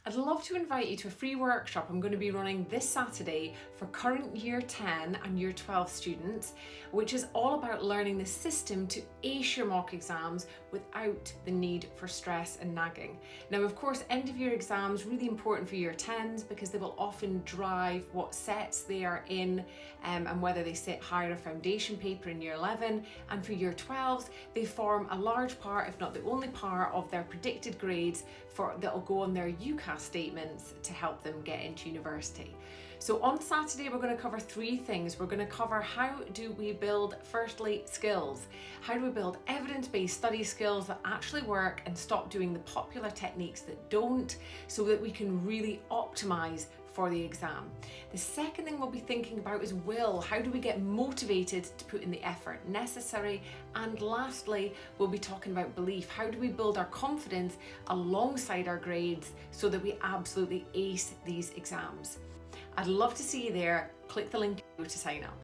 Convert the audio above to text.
I'd love to invite you to a free workshop I'm going to be running this Saturday for current Year 10 and Year 12 students, which is all about learning the system to ace your mock exams without the need for stress and nagging. Now, of course, end of year exams really important for Year 10s because they will often drive what sets they are in and whether they sit higher a foundation paper in Year 11. And for Year 12s, they form a large part, if not the only part, of their predicted grades that will go on their UCAS statements to help them get into university. So on Saturday, we're going to cover three things. We're going to cover how do we build, firstly, skills. How do we build evidence-based study skills that actually work and stop doing the popular techniques that don't, so that we can really optimize for the exam. The second thing we'll be thinking about is will. How do we get motivated to put in the effort necessary? And lastly, we'll be talking about belief. How do we build our confidence alongside our grades so that we absolutely ace these exams? I'd love to see you there. Click the link to sign up.